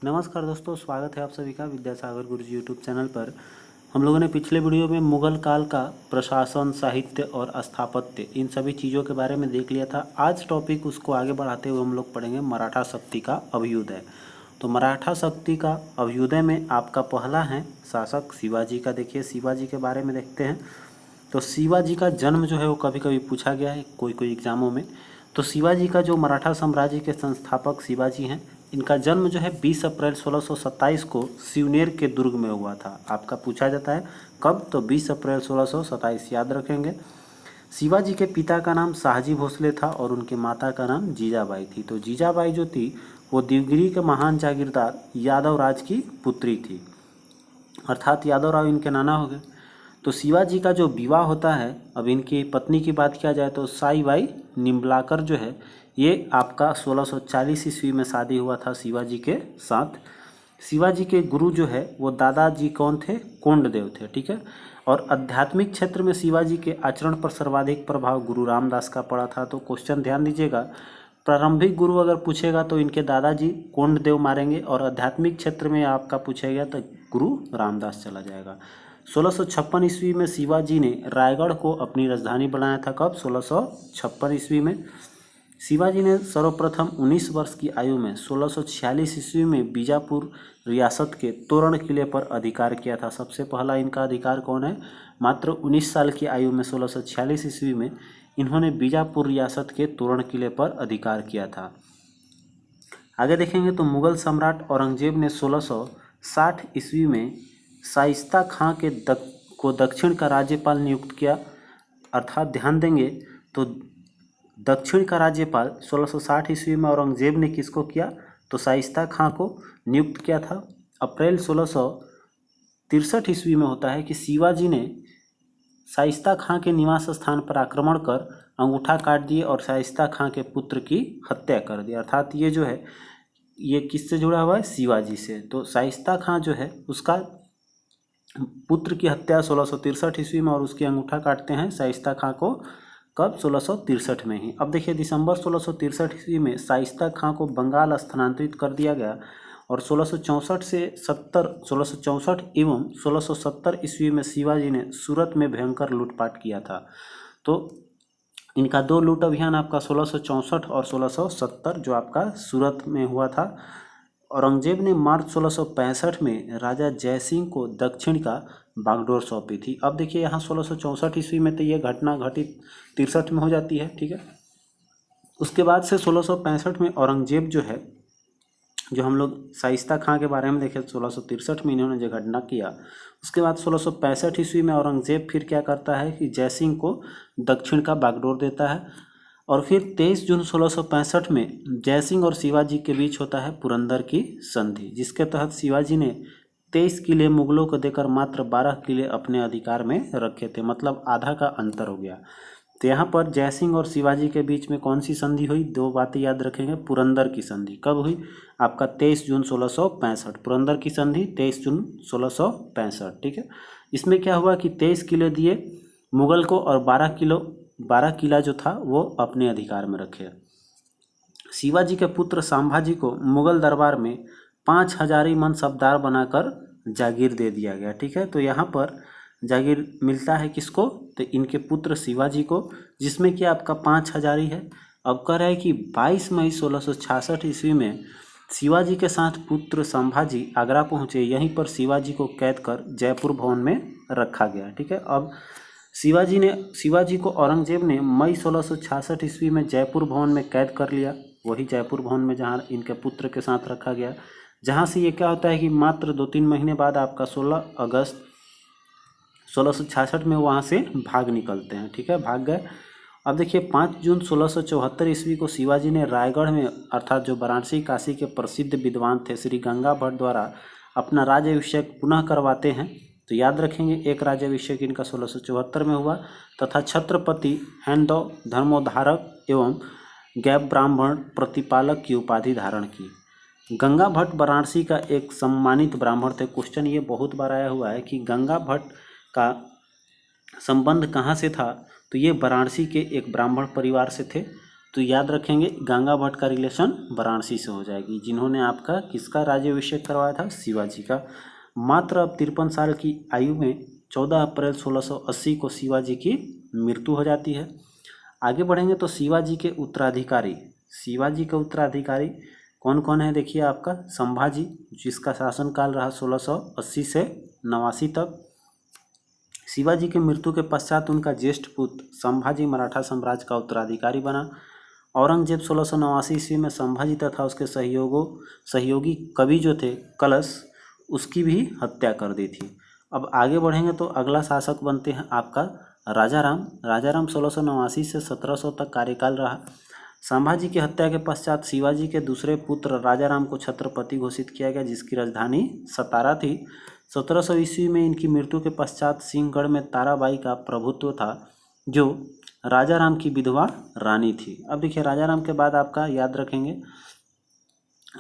नमस्कार दोस्तों, स्वागत है आप सभी का विद्यासागर गुरुजी यूट्यूब चैनल पर। हम लोगों ने पिछले वीडियो में मुगल काल का प्रशासन, साहित्य और स्थापत्य इन सभी चीज़ों के बारे में देख लिया था। आज टॉपिक उसको आगे बढ़ाते हुए हम लोग पढ़ेंगे मराठा शक्ति का अभ्युदय। तो मराठा शक्ति का अभ्युदय में आपका पहला है शासक शिवाजी का। देखिए शिवाजी के बारे में देखते हैं। तो शिवाजी का जन्म जो है वो कभी कभी पूछा गया है कोई एग्जामों में। तो शिवाजी का जो मराठा साम्राज्य के संस्थापक शिवाजी हैं, इनका जन्म जो है 20 अप्रैल 1627 को सिवनेर के दुर्ग में हुआ था। आपका पूछा जाता है कब, तो 20 अप्रैल 1627 याद रखेंगे। शिवाजी के पिता का नाम शाहजी भोसले था और उनके माता का नाम जीजाबाई थी। तो जीजाबाई जो थी वो देवगिरी के महान जागीरदार यादव राज की पुत्री थी, अर्थात यादव राव इनके नाना हो गए। तो शिवाजी का जो विवाह होता है, अब इनकी पत्नी की बात किया जाए तो साईबाई निम्बलाकर जो है ये आपका 1640 ईस्वी में शादी हुआ था शिवाजी के साथ। शिवाजी के गुरु जो है वो दादाजी कौन थे, कोंडदेव थे, ठीक है। और आध्यात्मिक क्षेत्र में शिवाजी के आचरण पर सर्वाधिक प्रभाव गुरु रामदास का पड़ा था। तो क्वेश्चन ध्यान दीजिएगा, प्रारंभिक गुरु अगर पूछेगा तो इनके दादाजी कोंडदेव मारेंगे, और आध्यात्मिक क्षेत्र में आपका पूछेगा तो गुरु रामदास चला जाएगा। 1656 ईस्वी में शिवाजी ने रायगढ़ को अपनी राजधानी बनाया था। कब, 1656 ईस्वी में। शिवाजी ने सर्वप्रथम 19 वर्ष की आयु में 1646 ईस्वी में बीजापुर रियासत के तोरण किले पर अधिकार किया था। सबसे पहला इनका अधिकार कौन है, मात्र 19 साल की आयु में 1646 ईस्वी में इन्होंने बीजापुर रियासत के तोरण किले पर अधिकार किया था। आगे देखेंगे तो मुगल सम्राट औरंगजेब ने 1660 ईस्वी में शाइस्ता खां को दक्षिण का राज्यपाल नियुक्त किया। अर्थात ध्यान देंगे तो दक्षिण का राज्यपाल 1660 ईस्वी में औरंगजेब ने किसको किया, तो शाइस्ता खां को नियुक्त किया था। अप्रैल 1663 ईस्वी में होता है कि शिवाजी ने शाइस्ता खां के निवास स्थान पर आक्रमण कर अंगूठा काट दिए और शाइस्ता खां के पुत्र की हत्या कर दी। अर्थात ये जो है ये किससे जुड़ा हुआ है, शिवाजी से। तो शाइस्ता खां जो है उसका पुत्र की हत्या 1663 ईस्वी में और उसकी अंगूठा काटते हैं शाइस्ता खां को, कब, 1663 में ही। अब देखिए दिसंबर 1663 ईस्वी में शाइस्ता खां को बंगाल स्थानांतरित कर दिया गया और 1664 एवं 1670 ईस्वी में शिवाजी ने सूरत में भयंकर लूटपाट किया था। तो इनका दो लूट अभियान आपका 1664 और 1670 जो आपका सूरत में हुआ था। औरंगजेब ने मार्च 1665 में राजा जयसिंह को दक्षिण का बागडोर सौंपी थी। अब देखिए यहाँ 1664 ईस्वी में तो ये घटना घटित 63 में हो जाती है, ठीक है। उसके बाद से 1665 में औरंगजेब जो है, जो हम लोग शाइस्ता खां के बारे में देखें 1663 में इन्होंने जो घटना किया, उसके बाद 1665 ईस्वी में औरंगजेब फिर क्या करता है कि जयसिंह को दक्षिण का बागडोर देता है। और फिर 23 जून 1665 में जयसिंह और शिवाजी के बीच होता है पुरंदर की संधि, जिसके तहत शिवाजी ने 23 किले मुगलों को देकर मात्र 12 किले अपने अधिकार में रखे थे, मतलब आधा का अंतर हो गया। तो यहाँ पर जयसिंह और शिवाजी के बीच में कौन सी संधि हुई, दो बातें याद रखेंगे। पुरंदर की संधि कब हुई, आपका 23 जून 1665। पुरंदर की संधि 23 जून 1665, ठीक है। इसमें क्या हुआ कि 23 किले दिए मुगल को और 12 किला जो था वो अपने अधिकार में रखे। शिवाजी के पुत्र संभाजी को मुगल दरबार में 5000 मनसबदार बनाकर जागीर दे दिया गया, ठीक है। तो यहाँ पर जागीर मिलता है किसको, तो इनके पुत्र शिवाजी को, जिसमें कि आपका 5000 है। अब कह रहा है कि 22 मई 1666 ईस्वी में शिवाजी के साथ पुत्र संभाजी आगरा पहुँचे। यहीं पर शिवाजी को कैद कर जयपुर भवन में रखा गया, ठीक है। अब शिवाजी को औरंगजेब ने मई 1666 ईस्वी में जयपुर भवन में कैद कर लिया, वही जयपुर भवन में जहाँ इनके पुत्र के साथ रखा गया। जहाँ से ये क्या होता है कि मात्र 2-3 महीने बाद आपका 16 अगस्त 1666 में वहाँ से भाग निकलते हैं, ठीक है, भाग गए। अब देखिए 5 जून 1674 ईस्वी को शिवाजी ने रायगढ़ में, अर्थात जो वाराणसी काशी के प्रसिद्ध विद्वान थे श्री गंगा भट्ट द्वारा अपना राज्याभिषेक पुनः करवाते हैं। तो याद रखेंगे एक राज्याभिषेक इनका 1674 में हुआ तथा छत्रपति हैंदव धर्मोद्धारक एवं गैब ब्राह्मण प्रतिपालक की उपाधि धारण की। गंगा भट्ट वाराणसी का एक सम्मानित ब्राह्मण थे। क्वेश्चन ये बहुत बार आया हुआ है कि गंगा भट्ट का संबंध कहाँ से था, तो ये वाराणसी के एक ब्राह्मण परिवार से थे तो याद रखेंगे गंगा भट्ट का रिलेशन वाराणसी से हो जाएगी, जिन्होंने आपका किसका राज्याभिषेक करवाया था, शिवाजी का। मात्र अब 53 साल की आयु में 14 अप्रैल 1680 को शिवाजी की मृत्यु हो जाती है। आगे बढ़ेंगे तो शिवाजी के उत्तराधिकारी कौन कौन है, देखिए आपका संभाजी, जिसका शासनकाल रहा 1680 से 89 तक। शिवाजी की मृत्यु के पश्चात उनका ज्येष्ठ पुत्र संभाजी मराठा साम्राज्य का उत्तराधिकारी बना। औरंगजेब 1689 ईस्वी में संभाजी तथा उसके सहयोगी कवि जो थे कलश, उसकी भी हत्या कर दी थी। अब आगे बढ़ेंगे तो अगला शासक बनते हैं आपका राजाराम 1689 से 1700 तक कार्यकाल रहा। संभाजी की हत्या के पश्चात शिवाजी के दूसरे पुत्र राजाराम को छत्रपति घोषित किया गया, जिसकी राजधानी सतारा थी। 1700 ईस्वी में इनकी मृत्यु के पश्चात सिंहगढ़ में ताराबाई का प्रभुत्व था, जो राजाराम की विधवा रानी थी। अब देखिए राजाराम के बाद आपका याद रखेंगे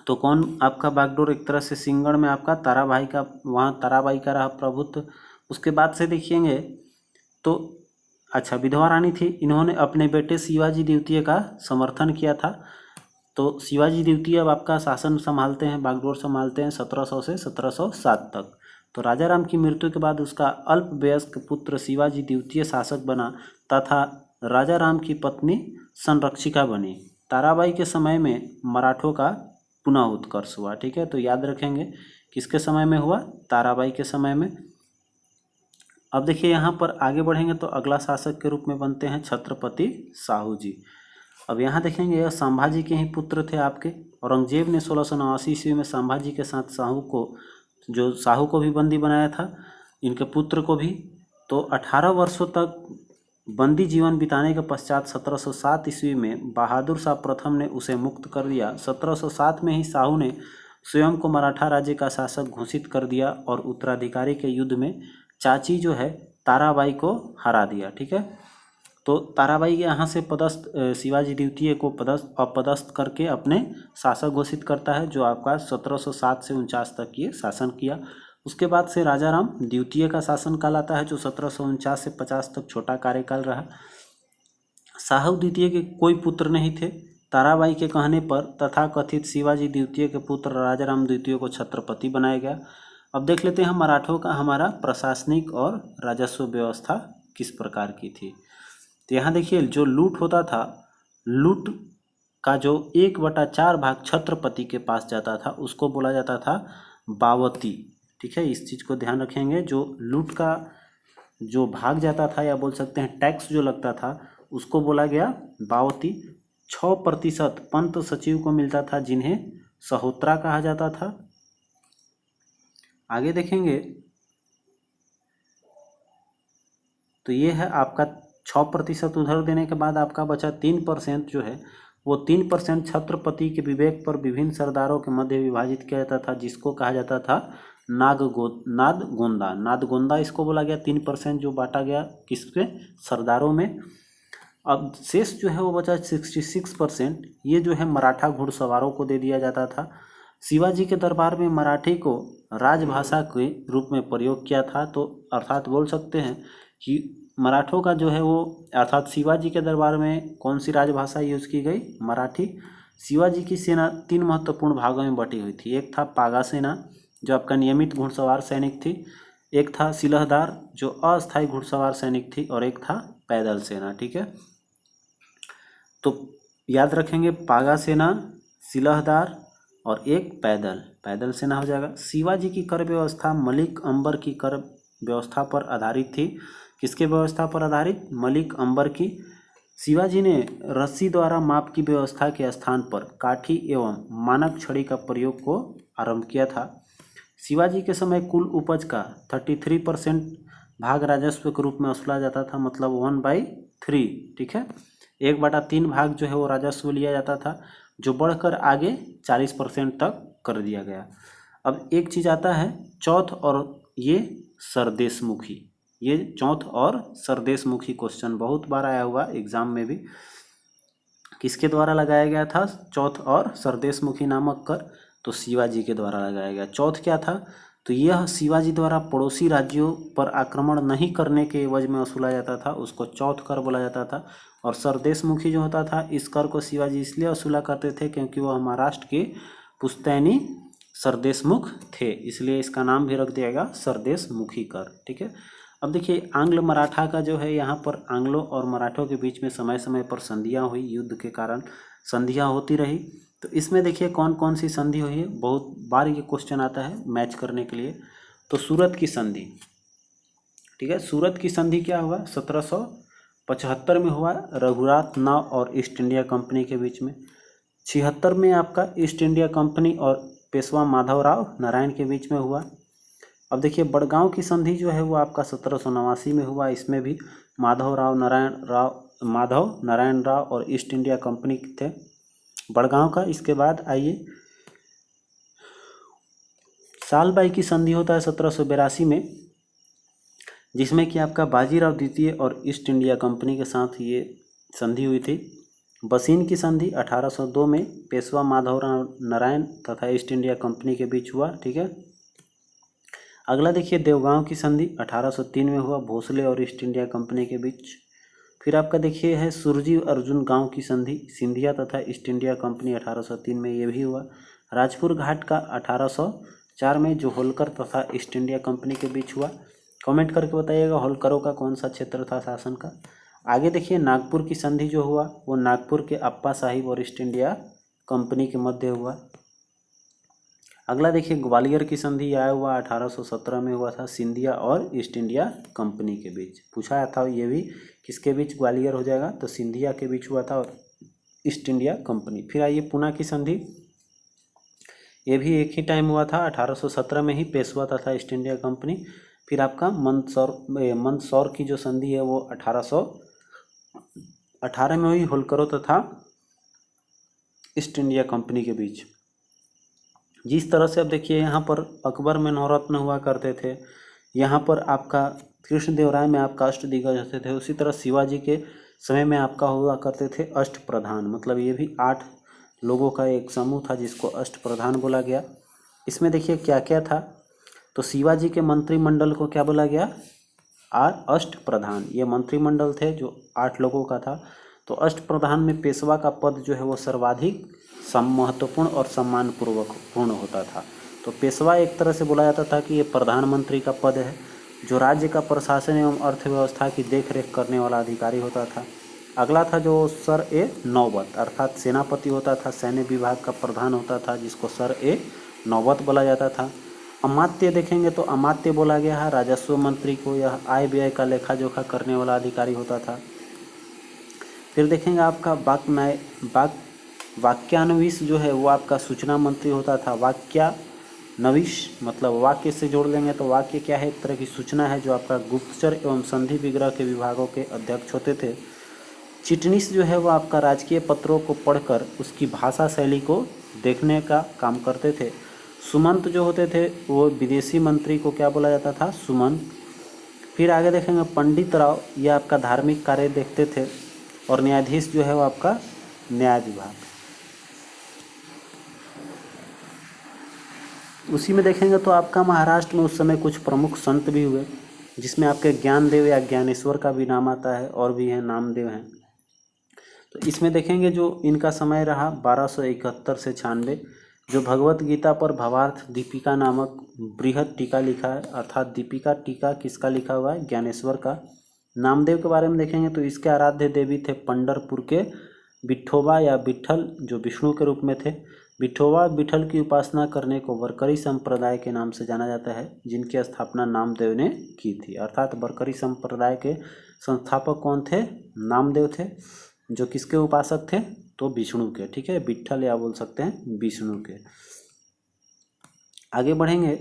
तो कौन आपका बागडोर, एक तरह से सिंहगढ़ में आपका ताराबाई का रहा प्रभुत्व। उसके बाद से देखिएंगे तो अच्छा विधवा रानी थी, इन्होंने अपने बेटे शिवाजी द्वितीय का समर्थन किया था। तो शिवाजी द्वितीय अब आपका शासन संभालते हैं, बागडोर संभालते हैं 1700 से 1707 तक। तो राजाराम की मृत्यु के बाद उसका अल्पवयस्क पुत्र शिवाजी द्वितीय शासक बना तथा राजाराम की पत्नी संरक्षिका बनी। ताराबाई के समय में मराठों का पुनः उत्कर्ष हुआ। ठीक है, तो याद रखेंगे किसके समय में हुआ, ताराबाई के समय में। अब देखिए यहाँ पर आगे बढ़ेंगे तो अगला शासक के रूप में बनते हैं छत्रपति साहू जी। अब यहाँ देखेंगे यह संभाजी के ही पुत्र थे आपके। औरंगजेब ने 1689 ईस्वी में संभाजी के साथ साहू को भी बंदी बनाया था, इनके पुत्र को भी। तो 18 वर्षों तक बंदी जीवन बिताने के पश्चात 1707 ईस्वी में बहादुर शाह प्रथम ने उसे मुक्त कर दिया। 1707 में ही साहू ने स्वयं को मराठा राज्य का शासक घोषित कर दिया और उत्तराधिकारी के युद्ध में चाची जो है ताराबाई को हरा दिया। ठीक है, तो ताराबाई यहाँ से शिवाजी द्वितीय को अपदस्थ करके अपने शासक घोषित करता है, जो आपका 1707 से 49 तक ये शासन किया। उसके बाद से राजाराम द्वितीय का शासन काल आता है, जो 1749 से 50 तक छोटा कार्यकाल रहा। साहू द्वितीय के कोई पुत्र नहीं थे। ताराबाई के कहने पर तथाकथित शिवाजी द्वितीय के पुत्र राजाराम द्वितीय को छत्रपति बनाया गया। अब देख लेते हैं मराठों का हमारा प्रशासनिक और राजस्व व्यवस्था किस प्रकार की थी। तो यहाँ देखिए जो लूट होता था, लूट का जो 1/4 भाग छत्रपति के पास जाता था उसको बोला जाता था बावती। ठीक है, इस चीज़ को ध्यान रखेंगे। जो लूट का जो भाग जाता था या बोल सकते हैं टैक्स जो लगता था उसको बोला गया बावती। 6% पंत सचिव को मिलता था, जिन्हें सहोत्रा कहा जाता था। आगे देखेंगे तो ये है आपका 6% उधर देने के बाद आपका बचा 3% जो है वो 3% छत्रपति के विवेक पर विभिन्न सरदारों के मध्य विभाजित किया जाता था, जिसको कहा जाता था नादगोंदा इसको बोला गया। 3% जो बांटा गया किसके, सरदारों में। अब शेष जो है वो बचा 66%, ये जो है मराठा घुड़सवारों को दे दिया जाता था। शिवाजी के दरबार में मराठी को राजभाषा के रूप में प्रयोग किया था। तो अर्थात बोल सकते हैं कि मराठों का जो है वो अर्थात शिवाजी के दरबार में कौन सी राजभाषा यूज़ की गई, मराठी। शिवाजी की सेना 3 महत्वपूर्ण भागों में बटी हुई थी। एक था पागा सेना जो आपका नियमित घुड़सवार सैनिक थी, एक था सिलहदार जो अस्थायी घुड़सवार सैनिक थी, और एक था पैदल सेना। ठीक है, तो याद रखेंगे पागा सेना, सिलहदार और एक पैदल सेना हो जाएगा। शिवाजी की कर व्यवस्था मलिक अंबर की कर व्यवस्था पर आधारित थी। किसके व्यवस्था पर आधारित, मलिक अंबर की। शिवाजी ने रस्सी द्वारा माप की व्यवस्था के स्थान पर काठी एवं मानक छड़ी का प्रयोग को आरंभ किया था। शिवाजी के समय कुल उपज का 33% भाग राजस्व के रूप में वसूला जाता था, मतलब 1/3। ठीक है, 1/3 भाग जो है वो राजस्व लिया जाता था, जो बढ़कर आगे 40% तक कर दिया गया। अब एक चीज़ आता है चौथ और ये सरदेशमुखी, ये चौथ और सरदेशमुखी क्वेश्चन बहुत बार आया हुआ एग्जाम में भी। किसके द्वारा लगाया गया था चौथ और सरदेशमुखी नामक कर, तो शिवाजी के द्वारा लगाया गया। चौथ क्या था, तो यह शिवाजी द्वारा पड़ोसी राज्यों पर आक्रमण नहीं करने के एवज में वसूला जाता था, उसको चौथ कर बोला जाता था। और सरदेशमुखी जो होता था, इस कर को शिवाजी इसलिए वसूला करते थे क्योंकि वह महाराष्ट्र के पुश्तैनी सरदेशमुख थे, इसलिए इसका नाम भी रख दिया गया सरदेशमुखी कर। ठीक है। अब देखिए आंग्ल मराठा का जो है, यहाँ पर आंग्लों और मराठों के बीच में समय समय पर संधियाँ हुई, युद्ध के कारण संधियाँ होती रही। तो इसमें देखिए कौन कौन सी संधि हुई है, बहुत बार ये क्वेश्चन आता है मैच करने के लिए। तो सूरत की संधि, ठीक है, सूरत की संधि क्या हुआ, 1775 में हुआ, रघुनाथ नाव और ईस्ट इंडिया कंपनी के बीच में। 76 में आपका ईस्ट इंडिया कंपनी और पेशवा माधवराव नारायण के बीच में हुआ। अब देखिए बड़गांव की संधि जो है वो आपका 1789 में हुआ, इसमें भी माधव नारायण राव और ईस्ट इंडिया कंपनी थे बड़गांव का। इसके बाद आइए सालबाई की संधि होता है 1782 में, जिसमें कि आपका बाजीराव द्वितीय और ईस्ट इंडिया कंपनी के साथ ये संधि हुई थी। बसीन की संधि 1802 में पेशवा माधवराव नारायण तथा ईस्ट इंडिया कंपनी के बीच हुआ। ठीक है। अगला देखिए देवगांव की संधि 1803 में हुआ, भोसले और ईस्ट इंडिया कंपनी के बीच। फिर आपका देखिए है सुरजी अर्जुन गांव की संधि, सिंधिया तथा ईस्ट इंडिया कंपनी 1803 में ये भी हुआ। राजपुर घाट का 1804 में जो होलकर तथा ईस्ट इंडिया कंपनी के बीच हुआ। कमेंट करके बताइएगा होलकरों का कौन सा क्षेत्र था शासन का। आगे देखिए नागपुर की संधि जो हुआ वो नागपुर के अप्पा साहिब और ईस्ट इंडिया कंपनी के मध्य हुआ। अगला देखिए ग्वालियर की संधि आया हुआ 1817 में हुआ था, सिंधिया और ईस्ट इंडिया कंपनी के बीच पूछा था, ये भी किसके बीच ग्वालियर हो जाएगा, तो सिंधिया के बीच हुआ था और ईस्ट इंडिया कंपनी। फिर आइए पूना की संधि, ये भी एक ही टाइम हुआ था 1817 में ही, पेशवा तथा ईस्ट इंडिया कंपनी। फिर आपका मंदसौर की जो संधि है वो 1818 में हुई, होलकरों तथा ईस्ट इंडिया कंपनी के बीच। जिस तरह से अब देखिए यहाँ पर अकबर में नवरत्न हुआ करते थे, यहाँ पर आपका कृष्णदेवराय में आपका अष्टदिग्गज होते थे, उसी तरह शिवाजी के समय में आपका हुआ करते थे अष्ट प्रधान, मतलब ये भी 8 लोगों का एक समूह था जिसको अष्ट प्रधान बोला गया। इसमें देखिए क्या क्या था, तो शिवाजी के मंत्रिमंडल को क्या बोला गया, अष्ट प्रधान। ये मंत्रिमंडल थे जो 8 लोगों का था। तो अष्ट प्रधान में पेशवा का पद जो है वो सर्वाधिक महत्वपूर्ण और सम्मानपूर्वक पूर्ण होता था। तो पेशवा एक तरह से बोला जाता था कि ये प्रधानमंत्री का पद है, जो राज्य का प्रशासन एवं अर्थव्यवस्था की देखरेख करने वाला अधिकारी होता था। अगला था जो सर ए नौबत, अर्थात सेनापति होता था, सैन्य विभाग का प्रधान होता था जिसको सर ए नौबत बोला जाता था। अमात्य देखेंगे तो अमात्य बोला गया है राजस्व मंत्री को, यह आय व्यय का लेखा जोखा करने वाला अधिकारी होता था। फिर देखेंगे आपका वाक्यान्विश जो है वो आपका सूचना मंत्री होता था। वाक्यान्विश मतलब वाक्य से जोड़ लेंगे तो वाक्य क्या है, एक तरह की सूचना है जो आपका गुप्तचर एवं संधि विग्रह के विभागों के अध्यक्ष होते थे। चिटनीस जो है वो आपका राजकीय पत्रों को पढ़कर उसकी भाषा शैली को देखने का काम करते थे। सुमंत जो होते थे वो विदेशी मंत्री को क्या बोला जाता था, सुमंत। फिर आगे देखेंगे पंडित राव, ये आपका धार्मिक कार्य देखते थे। और न्यायाधीश जो है वो आपका न्याय विभाग। उसी में देखेंगे तो आपका महाराष्ट्र में उस समय कुछ प्रमुख संत भी हुए, जिसमें आपके ज्ञानदेव या ज्ञानेश्वर का भी नाम आता है, और भी हैं नामदेव हैं। तो इसमें देखेंगे जो इनका समय रहा 1271 से 96, जो भगवत गीता पर भवार्थ दीपिका नामक बृहद टीका लिखा है, अर्थात दीपिका टीका किसका लिखा हुआ है, ज्ञानेश्वर का। नामदेव के बारे में देखेंगे तो इसके आराध्य देवी थे पंढरपुर के विठोबा या विठल, जो विष्णु के रूप में थे। विठोबा विठल की उपासना करने को वरकरी संप्रदाय के नाम से जाना जाता है, जिनकी स्थापना नामदेव ने की थी। अर्थात वरकरी संप्रदाय के संस्थापक कौन थे, नामदेव थे, जो किसके उपासक थे, तो विष्णु के। ठीक है, विठल या बोल सकते हैं विष्णु के। आगे बढ़ेंगे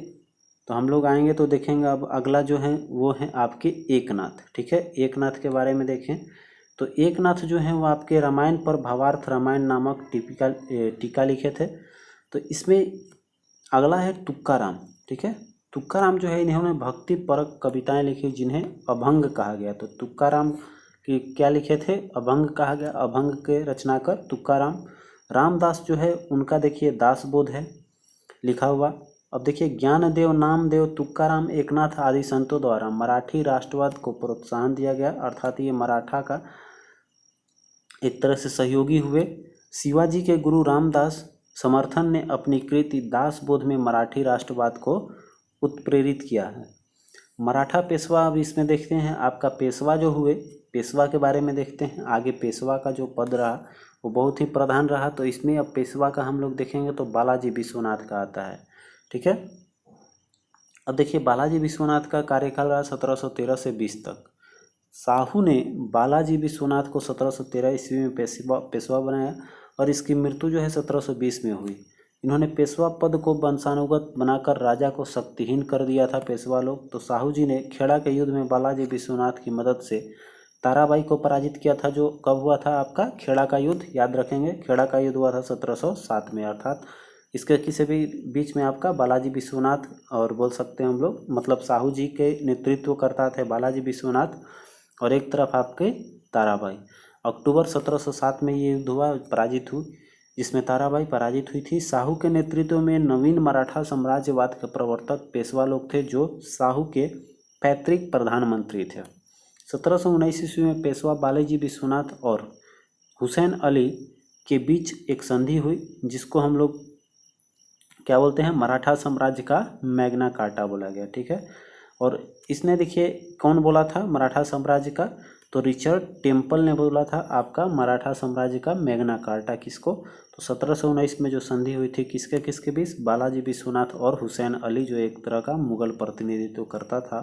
तो हम लोग आएंगे तो देखेंगे अब अगला जो है वो है आपके एकनाथ। ठीक है, एकनाथ के बारे में देखें तो एकनाथ जो है वो आपके रामायण पर भावार्थ रामायण नामक टीका लिखे थे। तो इसमें अगला है तुक्काराम। ठीक है, तुक्काराम जो है इन्होंने भक्ति परक कविताएं लिखी जिन्हें अभंग कहा गया। तो तुक्काराम कि क्या लिखे थे, अभंग कहा गया। अभंग के रचनाकर तुक्काराम। रामदास जो है उनका देखिए दासबोध है लिखा हुआ। अब देखिए, ज्ञानदेव, नामदेव, तुकाराम, एकनाथ आदि संतों द्वारा मराठी राष्ट्रवाद को प्रोत्साहन दिया गया, अर्थात ये मराठा का एक तरह से सहयोगी हुए। शिवाजी के गुरु रामदास समर्थन ने अपनी कृति दासबोध में मराठी राष्ट्रवाद को उत्प्रेरित किया है। मराठा पेशवा, अब इसमें देखते हैं आपका पेशवा जो हुए, पेशवा के बारे में देखते हैं। आगे पेशवा का जो पद रहा वो बहुत ही प्रधान रहा, तो इसमें अब पेशवा का हम लोग देखेंगे तो बालाजी विश्वनाथ का आता है, ठीक है। अब देखिए, बालाजी विश्वनाथ का कार्यकाल रहा 1713 से 20 तक। साहू ने बालाजी विश्वनाथ को 1713 ईस्वी में पेशवा बनाया और इसकी मृत्यु जो है 1720 में हुई। इन्होंने पेशवा पद को वंशानुगत बनाकर राजा को शक्तिहीन कर दिया था पेशवा लोग। तो साहू जी ने खेड़ा के युद्ध में बालाजी विश्वनाथ की मदद से ताराबाई को पराजित किया था, जो कब हुआ था आपका खेड़ा का युद्ध, याद रखेंगे। खेड़ा का युद्ध हुआ था 1707 में, अर्थात इसके किसी भी बीच में आपका बालाजी विश्वनाथ और बोल सकते हैं हम लोग, मतलब साहू जी के नेतृत्व करता थे बालाजी विश्वनाथ और एक तरफ आपके ताराबाई। अक्टूबर 1707 में ये युद्ध हुआ, पराजित हुई, जिसमें ताराबाई पराजित हुई थी। साहू के नेतृत्व में नवीन मराठा साम्राज्यवाद के प्रवर्तक पेशवा लोग थे, जो साहू के पैतृक प्रधानमंत्री थे। 1719 ईस्वी में पेशवा बालाजी विश्वनाथ और हुसैन अली के बीच एक संधि हुई, जिसको हम लोग क्या बोलते हैं, मराठा साम्राज्य का मैग्ना कार्टा बोला गया, ठीक है। और इसने देखिए कौन बोला था मराठा साम्राज्य का, तो रिचर्ड टेम्पल ने बोला था आपका मराठा साम्राज्य का मैग्ना कार्टा किसको, तो 1719 में जो संधि हुई थी किसके किसके बीच, बालाजी विश्वनाथ और हुसैन अली, जो एक तरह का मुगल प्रतिनिधित्व करता था।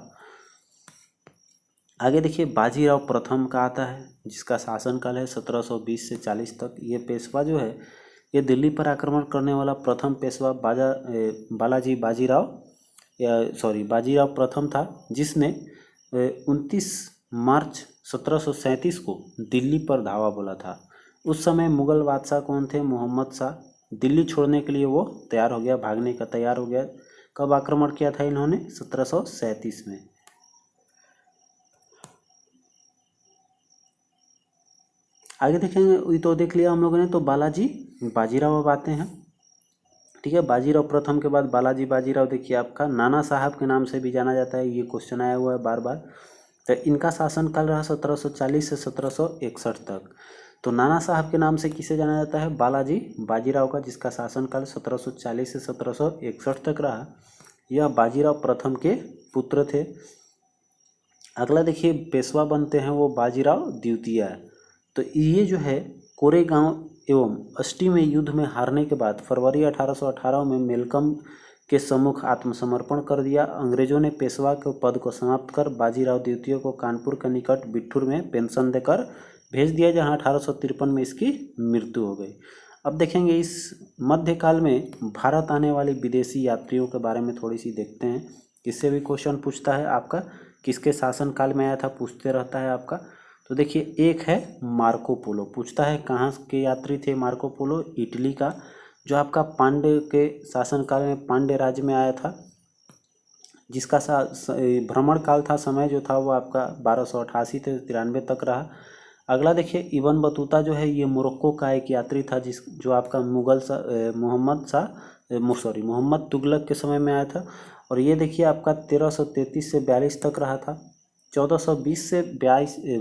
आगे देखिए, बाजीराव प्रथम का आता है, जिसका शासनकाल है 1720 से 40 तक। ये पेशवा जो है ये दिल्ली पर आक्रमण करने वाला प्रथम पेशवा बाजीराव प्रथम था, जिसने 29 मार्च 1737 को दिल्ली पर धावा बोला था। उस समय मुगल बादशाह कौन थे, मोहम्मद शाह। दिल्ली छोड़ने के लिए वो तैयार हो गया, भागने का तैयार हो गया। कब आक्रमण किया था इन्होंने, 1737 में। आगे देखेंगे, तो देख लिया हम लोगों ने, तो बालाजी बाजीराव अब आते हैं, ठीक है। बाजीराव प्रथम के बाद बालाजी बाजीराव, देखिए आपका नाना साहब के नाम से भी जाना जाता है, ये क्वेश्चन आया हुआ है बार बार। तो इनका शासनकाल रहा 1740 से 1761 तक। तो नाना साहब के नाम से किसे जाना जाता है, बालाजी बाजीराव का, जिसका शासनकाल 1740 से 1761 तक रहा। यह बाजीराव प्रथम के पुत्र थे। अगला देखिए, पेशवा बनते हैं वो बाजीराव द्वितीय। तो ये जो है कोरेगांव एवं अष्टी में युद्ध में हारने के बाद फरवरी 1818 में मेलकम के सम्मुख आत्मसमर्पण कर दिया। अंग्रेजों ने पेशवा के पद को समाप्त कर बाजीराव द्वितीय को कानपुर के निकट बिट्ठूर में पेंशन देकर भेज दिया, जहां 1853 में इसकी मृत्यु हो गई। अब देखेंगे इस मध्यकाल में भारत आने वाले विदेशी यात्रियों के बारे में थोड़ी सी देखते हैं। इससे भी क्वेश्चन पूछता है आपका, किसके शासनकाल में आया था, पूछते रहता है आपका। तो देखिए, एक है मार्को पोलो, पूछता है कहाँ के यात्री थे मार्को पोलो, इटली का, जो आपका पांड्य के शासनकाल में पांड्य राज्य में आया था, जिसका भ्रमण काल था, समय जो था वो आपका 1288 से 93 तक रहा। अगला देखिए, इब्न बतूता जो है ये मोरक्को का एक यात्री था, जो आपका मोहम्मद तुगलक के समय में आया था। और ये देखिए आपका 1333 से 42 तक रहा था। 1420 से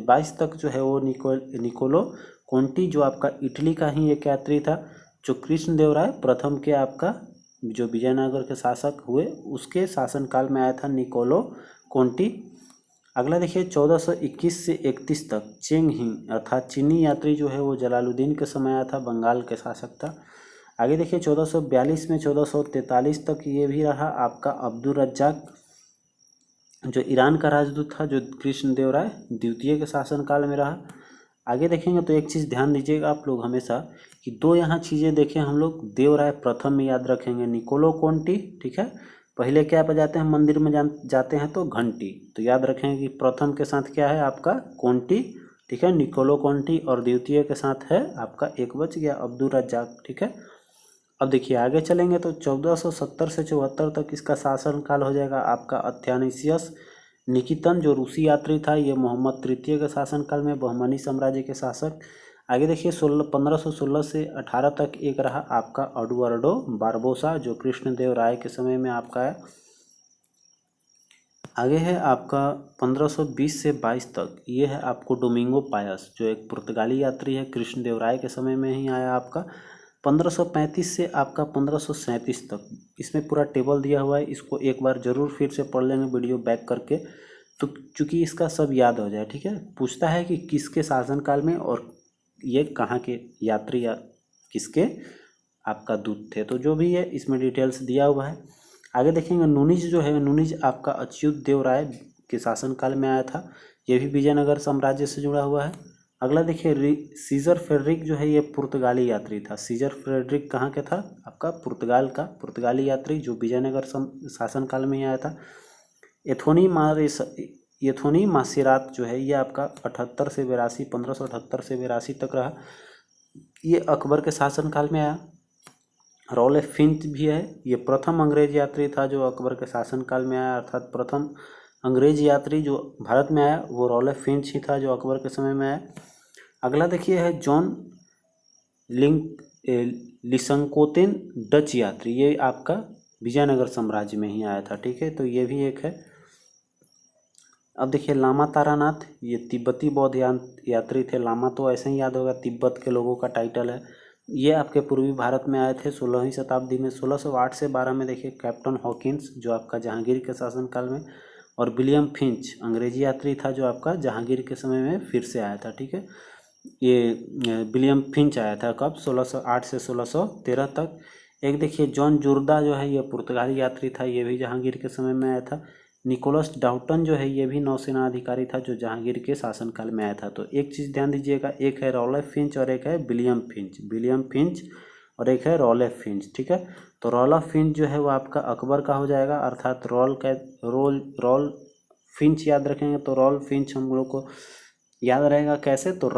22 तक जो है वो निकोलो कोंटी, जो आपका इटली का ही एक यात्री था, जो कृष्णदेवराय प्रथम के आपका जो विजयनगर के शासक हुए उसके शासनकाल में आया था निकोलो कोंटी। अगला देखिए, 1421 से 31 तक चेंग हिंग अर्थात चीनी यात्री जो है वो जलालुद्दीन के समय आया था, बंगाल के शासक था। आगे देखिए, 1442 में 1443 तक ये भी रहा आपका अब्दुल रज्जाक, जो ईरान का राजदूत था, जो कृष्णदेवराय द्वितीय के शासनकाल में रहा। आगे देखेंगे तो एक चीज़ ध्यान दीजिएगा आप लोग हमेशा, कि दो यहाँ चीज़ें देखें हम लोग, देवराय प्रथम में याद रखेंगे निकोलो कोंटी, ठीक है। पहले क्या बजाते हैं, मंदिर में जाते हैं तो घंटी, तो याद रखेंगे कि प्रथम के साथ क्या है आपका कोंटी, ठीक है, निकोलो कोंटी, और द्वितीय के साथ है आपका एक बच गया अब्दुल रज्जाक, ठीक है। अब देखिए आगे चलेंगे तो 1470 से 74 तक इसका शासनकाल हो जाएगा आपका अथ्यानिसियस निकितन, जो रूसी यात्री था, ये मोहम्मद तृतीय के शासनकाल में बहमनी साम्राज्य के शासक। आगे देखिए 1516 से 18 तक एक रहा आपका एडुआर्डो बारबोसा, जो कृष्णदेव राय के समय में आपका है। आगे है आपका 1520 से 22 तक, ये है आपको डोमिंगो पायस, जो एक पुर्तगाली यात्री है, कृष्णदेव राय के समय में ही आया आपका। 1535 से आपका 1537 तक, इसमें पूरा टेबल दिया हुआ है, इसको एक बार जरूर फिर से पढ़ लेंगे वीडियो बैक करके, तो चूँकि इसका सब याद हो जाए, ठीक है। पूछता है कि किसके शासनकाल में और ये कहाँ के यात्री या किसके आपका दूत थे, तो जो भी है इसमें डिटेल्स दिया हुआ है। आगे देखेंगे नूनिज जो है, नूनिज आपका अच्युत देव राय के शासनकाल में आया था, ये भी विजयनगर साम्राज्य से जुड़ा हुआ है। अगला देखिए सीजर फ्रेडरिक जो है, ये पुर्तगाली यात्री था। सीजर फ्रेडरिक कहाँ के था, आपका पुर्तगाल का पुर्तगाली यात्री, जो विजयनगर शासनकाल में ही आया था। एथोनी मासिरात जो है, ये आपका 78 से 82, 1578 से 82 तक रहा, ये अकबर के शासनकाल में आया। रॉलेफ फिंच भी है, ये प्रथम अंग्रेज यात्री था जो अकबर के शासनकाल में आया, अर्थात प्रथम अंग्रेज यात्री जो भारत में आया वो रॉलेफ फिंच ही था जो अकबर के समय में आया। अगला देखिए है जॉन लिसंकोतेन, डच यात्री, ये आपका विजयनगर साम्राज्य में ही आया था, ठीक है, तो ये भी एक है। अब देखिए लामा तारानाथ, ये तिब्बती बौद्ध यात्री थे। लामा तो ऐसे ही याद होगा, तिब्बत के लोगों का टाइटल है। ये आपके पूर्वी भारत में आए थे 16वीं शताब्दी में। 1608 से 12 में देखिए कैप्टन हॉकिंस, जो आपका जहांगीर के शासनकाल में, और विलियम फिंच अंग्रेजी यात्री था जो आपका जहांगीर के समय में फिर से आया था, ठीक है। ये विलियम फिंच आया था कब, 1608 से 1613 तक। एक देखिए जॉन जुर्दा जो है, ये पुर्तगाली यात्री था, ये भी जहांगीर के समय में आया था। निकोलस डाउटन जो है, ये भी नौसेना अधिकारी था जो जहांगीर के शासनकाल में आया था। तो एक चीज़ ध्यान दीजिएगा, एक है रॉलेफ फिंच और एक है विलियम फिंच और एक है रॉलेफ फिंच, ठीक है। तो रॉलेफ फिंच जो है वो आपका अकबर का हो जाएगा, अर्थात रॉल फिंच याद रखेंगे तो रॉल फिंच हम लोग को याद रहेगा कैसे, तो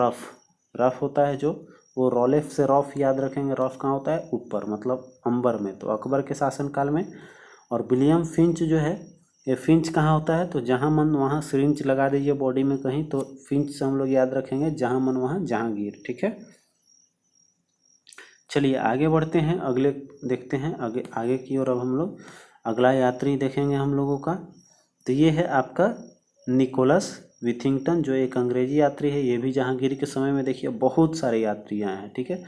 रफ होता है जो, वो रॉलेफ से रॉफ याद रखेंगे। रॉफ कहाँ होता है, ऊपर, मतलब अंबर में, तो अकबर के शासनकाल में। और विलियम फिंच जो है, ये फिंच कहाँ होता है, तो जहाँ मन वहाँ सिरिंच लगा दीजिए बॉडी में कहीं, तो फिंच से हम लोग याद रखेंगे जहाँ मन वहाँ जहांगीर, ठीक है। चलिए आगे बढ़ते हैं, अगले देखते हैं आगे की ओर। अब हम लोग अगला यात्री देखेंगे हम लोगों का, तो ये है आपका निकोलस विथिंगटन, जो एक अंग्रेजी यात्री है। ये भी जहांगीर के समय में देखिए बहुत सारे यात्री आए हैं, ठीक है।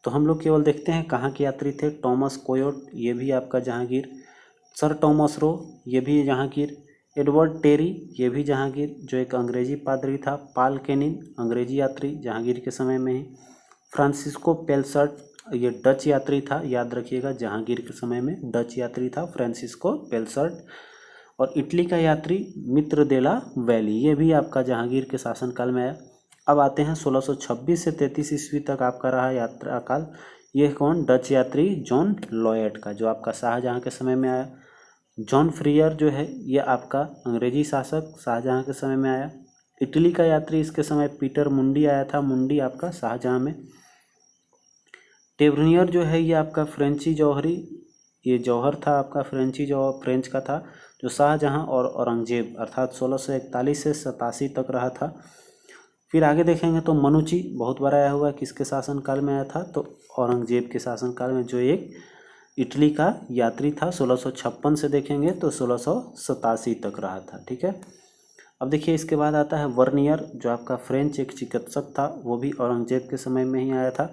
तो हम लोग केवल देखते हैं कहाँ के यात्री थे। टॉमस कोयोट, ये भी आपका जहांगीर। सर टॉमस रो, ये भी जहांगीर। एडवर्ड टेरी, ये भी जहांगीर, जो एक अंग्रेजी पादरी था। पाल केनिन, अंग्रेजी यात्री, जहांगीर के समय में ही। फ्रांसिस्को पेलसर्ट, ये डच यात्री था, याद रखिएगा जहांगीर के समय में डच यात्री था फ्रांसिस्को पेलसर्ट। और इटली का यात्री मित्र देला वैली, ये भी आपका जहांगीर के शासनकाल में आया। अब आते हैं 1626 से 33 ईस्वी तक आपका रहा यात्रा काल। ये कौन, डच यात्री जॉन लॉयड का, जो आपका शाहजहाँ के समय में आया। जॉन फ्रीयर जो है, ये आपका अंग्रेजी शासक, शाहजहाँ के समय में आया। इटली का यात्री इसके समय पीटर मुंडी आया था, मुंडी आपका शाहजहाँ में। टेवरनियर जो है, ये आपका फ्रेंची जौहरी, ये जौहर था आपका फ्रेंच का था, जो शाहजहाँ और औरंगजेब अर्थात 1641 से 87 तक रहा था। फिर आगे देखेंगे तो मनुची बहुत बार आया हुआ है, किसके शासनकाल में आया था, तो औरंगजेब के शासनकाल में, जो एक इटली का यात्री था। 1656 से देखेंगे तो 1687 तक रहा था, ठीक है। अब देखिए इसके बाद आता है वर्नियर, जो आपका फ्रेंच एक चिकित्सक था, वो भी औरंगजेब के समय में ही आया था,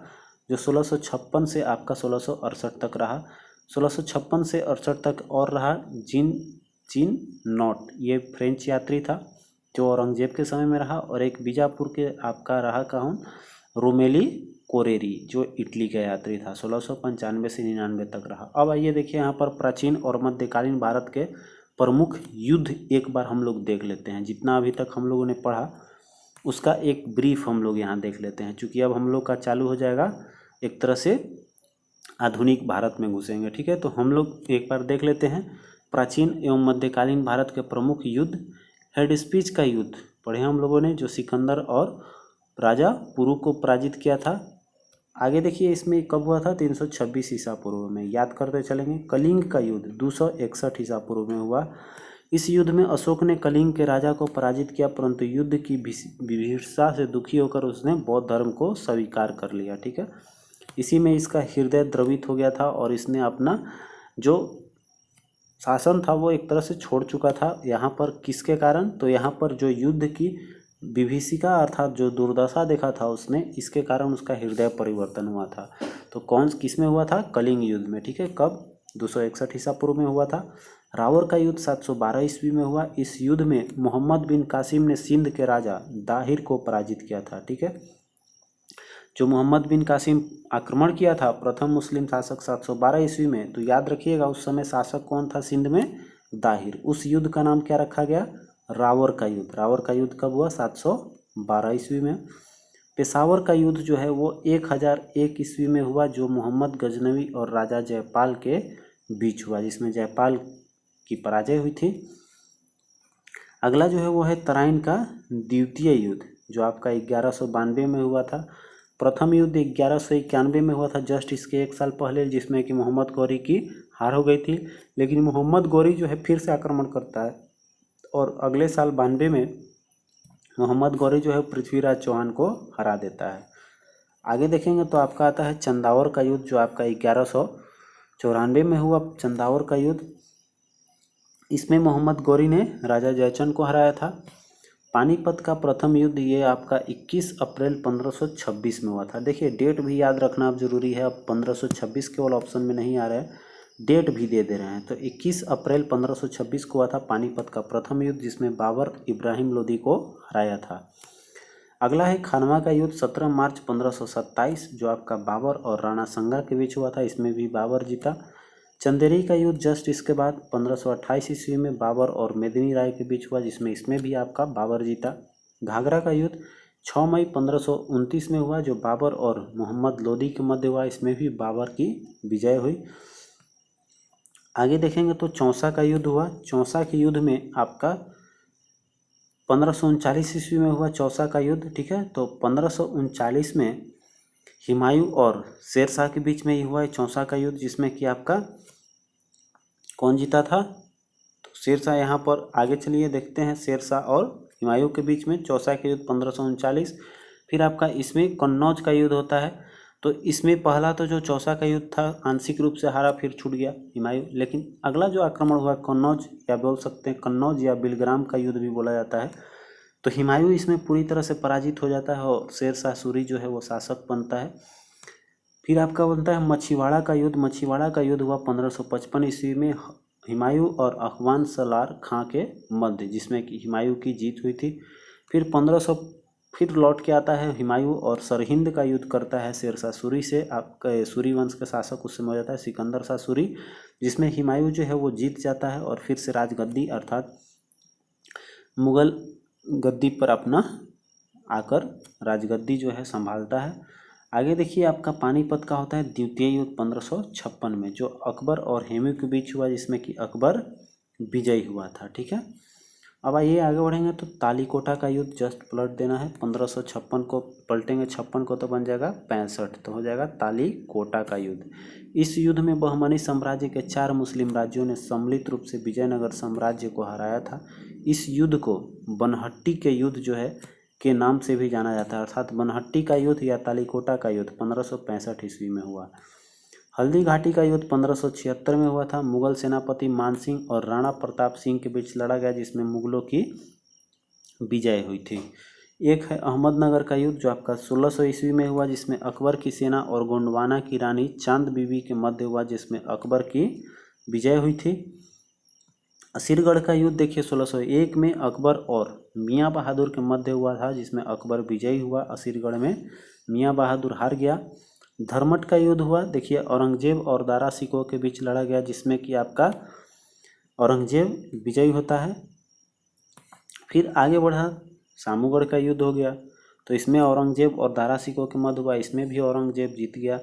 जो 1656 से आपका 1668 तक रहा। 1656 से 68 तक और रहा जीन नॉट, ये फ्रेंच यात्री था जो औरंगजेब के समय में रहा। और एक बीजापुर के आपका रहा कौन, रोमेली कोरेरी, जो इटली का यात्री था, 1695 से 99 तक रहा। अब आइए देखिए यहाँ पर प्राचीन और मध्यकालीन भारत के प्रमुख युद्ध एक बार हम लोग देख लेते हैं। जितना अभी तक हम लोगों ने पढ़ा उसका एक ब्रीफ हम लोग यहाँ देख लेते हैं, क्योंकि अब हम लोग का चालू हो जाएगा एक तरह से आधुनिक भारत में घुसेंगे, ठीक है। तो हम लोग एक बार देख लेते हैं प्राचीन एवं मध्यकालीन भारत के प्रमुख युद्ध। हेडस्पीच का युद्ध पढ़े हम लोगों ने, जो सिकंदर और राजा पुरु को पराजित किया था। आगे देखिए इसमें कब हुआ था, 326 ईसा पूर्व में, याद करते चलेंगे। कलिंग का युद्ध 261 ईसा पूर्व में हुआ। इस युद्ध में अशोक ने कलिंग के राजा को पराजित किया, परंतु युद्ध की विभीषिका से दुखी होकर उसने बौद्ध धर्म को स्वीकार कर लिया। ठीक है, इसी में इसका हृदय द्रवित हो गया था और इसने अपना जो शासन था वो एक तरह से छोड़ चुका था। यहाँ पर किसके कारण, तो यहाँ पर जो युद्ध की विभीषिका अर्थात जो दुर्दशा देखा था उसने, इसके कारण उसका हृदय परिवर्तन हुआ था। तो कौन किस में हुआ था, कलिंग युद्ध में। ठीक है, कब, 261 ईसा पूर्व में हुआ था। रावर का युद्ध 712 ईस्वी में हुआ। इस युद्ध में मोहम्मद बिन कासिम ने सिंध के राजा दाहिर को पराजित किया था। ठीक है, जो मोहम्मद बिन कासिम आक्रमण किया था प्रथम मुस्लिम शासक 712 ईस्वी में, तो याद रखिएगा उस समय शासक कौन था सिंध में, दाहिर। उस युद्ध का नाम क्या रखा गया, रावर का युद्ध। रावर का युद्ध कब हुआ, 712 ईस्वी में। पेशावर का युद्ध जो है वो 1001 ईस्वी में हुआ, जो मोहम्मद गजनवी और राजा जयपाल के बीच हुआ, जिसमें जयपाल की पराजय हुई थी। अगला जो है वो है तराइन का द्वितीय युद्ध, जो आपका 1192 में हुआ था। प्रथम युद्ध 1191 में हुआ था, जस्ट इसके एक साल पहले, जिसमें कि मोहम्मद गौरी की हार हो गई थी। लेकिन मोहम्मद गौरी जो है फिर से आक्रमण करता है और अगले साल 92 में मोहम्मद गौरी जो है पृथ्वीराज चौहान को हरा देता है। आगे देखेंगे तो आपका आता है चंदावर का युद्ध, जो आपका 1194 में हुआ। चंदावर का युद्ध, इसमें मोहम्मद गौरी ने राजा जयचंद को हराया था। पानीपत का प्रथम युद्ध ये आपका 21 अप्रैल 1526 में हुआ था। देखिए डेट भी याद रखना अब जरूरी है, अब 1526 केवल ऑप्शन में नहीं आ रहा है, डेट भी दे रहे हैं। तो 21 अप्रैल 1526 को हुआ था पानीपत का प्रथम युद्ध, जिसमें बाबर इब्राहिम लोदी को हराया था। अगला है खानवा का युद्ध 17 मार्च 1527, जो आपका बाबर और राणा संगा के बीच हुआ था, इसमें भी बाबर जीता। चंदेरी का युद्ध जस्ट इसके बाद 1528 ईस्वी में बाबर और मेदिनी राय के बीच हुआ, इसमें भी आपका बाबर जीता। घाघरा का युद्ध 6 मई 1529 में हुआ, जो बाबर और मोहम्मद लोदी के मध्य हुआ, इसमें भी बाबर की विजय हुई। आगे देखेंगे तो चौसा का युद्ध हुआ। चौसा के युद्ध में आपका 1539 ईस्वी में हुआ चौसा का युद्ध। ठीक है, तो 1539 में हुमायूं और शेरशाह के बीच में ही हुआ है चौसा का युद्ध, जिसमें कि आपका कौन जीता था, तो शेरशाह। यहाँ पर आगे चलिए देखते हैं शेरशाह और हुमायूं के बीच में चौसा का युद्ध 1539। फिर आपका इसमें कन्नौज का युद्ध होता है। तो इसमें पहला तो जो चौसा का युद्ध था आंशिक रूप से हारा, फिर छूट गया हुमायूं। लेकिन अगला जो आक्रमण हुआ कन्नौज, या बोल सकते हैं कन्नौज या बिलग्राम का युद्ध भी बोला जाता है, तो हुमायूं इसमें पूरी तरह से पराजित हो जाता है और शेरशाह सूरी जो है वो शासक बनता है। फिर आपका बनता है मछीवाड़ा का युद्ध। मछीवाड़ा का युद्ध हुआ 1555 ईस्वी में हुमायूं और अफगान सलार खां के मध्य, जिसमें कि हुमायूं की जीत हुई थी। फिर 1500 फिर लौट के आता है हुमायूं और सरहिंद का युद्ध करता है शेरशाह सूरी से। आपका सूरी वंश का शासक उस समय हो जाता है सिकंदर शाह सूरी, जिसमें हुमायूं जो है वो जीत जाता है और फिर से राजगद्दी अर्थात मुगल गद्दी पर अपना आकर राजगद्दी जो है संभालता है। आगे देखिए आपका पानीपत का होता है द्वितीय युद्ध 1556 में, जो अकबर और हुमायूं के बीच हुआ, जिसमें कि अकबर विजयी हुआ था। ठीक है, अब आइए आगे बढ़ेंगे तो तालीकोटा का युद्ध, जस्ट पलट देना है 1556 को, पलटेंगे 56 को तो बन जाएगा 65, तो हो जाएगा तालीकोटा का युद्ध। इस युद्ध में बहमनी साम्राज्य के 4 मुस्लिम राज्यों ने सम्मिलित रूप से विजयनगर साम्राज्य को हराया था। इस युद्ध को बनहट्टी के युद्ध जो है के नाम से भी जाना जाता है, अर्थात बनहट्टी का युद्ध या तालीकोटा का युद्ध 1565 ईस्वी में हुआ। हल्दी घाटी का युद्ध 1576 में हुआ था। मुगल सेनापति मानसिंह और राणा प्रताप सिंह के बीच लड़ा गया, जिसमें मुगलों की विजय हुई थी। एक है अहमदनगर का युद्ध, जो आपका 1600 ईस्वी में हुआ, जिसमें अकबर की सेना और गोंडवाना की रानी चांद बीबी के मध्य हुआ, जिसमें अकबर की विजय हुई थी। असीरगढ़ का युद्ध देखिए 1601 में अकबर और मियाँ बहादुर के मध्य हुआ था, जिसमें अकबर विजयी हुआ। असीरगढ़ में मियाँ बहादुर हार गया। धर्मट का युद्ध हुआ, देखिए औरंगजेब और दारा सिकोह के बीच लड़ा गया, जिसमें कि आपका औरंगजेब विजयी होता है। फिर आगे बढ़ा सामूगढ़ का युद्ध हो गया, तो इसमें औरंगजेब और दारा सिकोह के मध्य हुआ, इसमें भी औरंगजेब जीत गया।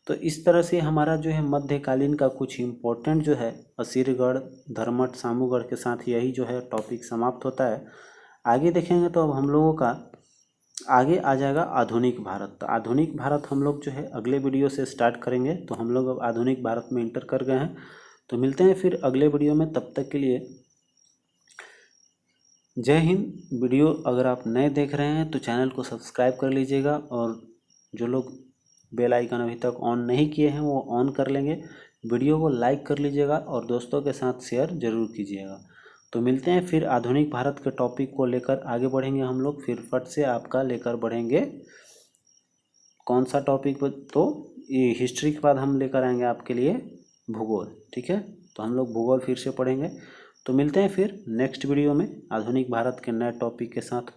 तो इस तरह से हमारा जो है मध्यकालीन का कुछ इम्पोर्टेंट जो है असीरगढ़, धर्मट, सामूगढ़ के साथ यही जो है टॉपिक समाप्त होता है। आगे देखेंगे तो अब हम लोगों का आगे आ जाएगा आधुनिक भारत। तो आधुनिक भारत हम लोग जो है अगले वीडियो से स्टार्ट करेंगे। तो हम लोग अब आधुनिक भारत में इंटर कर गए हैं, तो मिलते हैं फिर अगले वीडियो में। तब तक के लिए जय हिंद। वीडियो अगर आप नए देख रहे हैं तो चैनल को सब्सक्राइब कर लीजिएगा, और जो लोग बेल आइकन अभी तक ऑन नहीं किए हैं वो ऑन कर लेंगे। वीडियो को लाइक कर लीजिएगा और दोस्तों के साथ शेयर जरूर कीजिएगा। तो मिलते हैं फिर आधुनिक भारत के टॉपिक को लेकर आगे बढ़ेंगे हम लोग। फिर फट से आपका लेकर बढ़ेंगे कौन सा टॉपिक पर, तो ये हिस्ट्री के बाद हम लेकर आएंगे आपके लिए भूगोल। ठीक है, तो हम लोग भूगोल फिर से पढ़ेंगे। तो मिलते हैं फिर नेक्स्ट वीडियो में आधुनिक भारत के नए टॉपिक के साथ,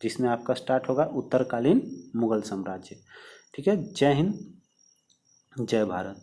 जिसमें आपका स्टार्ट होगा उत्तरकालीन मुगल साम्राज्य। ठीक है, जय हिंद, जय भारत।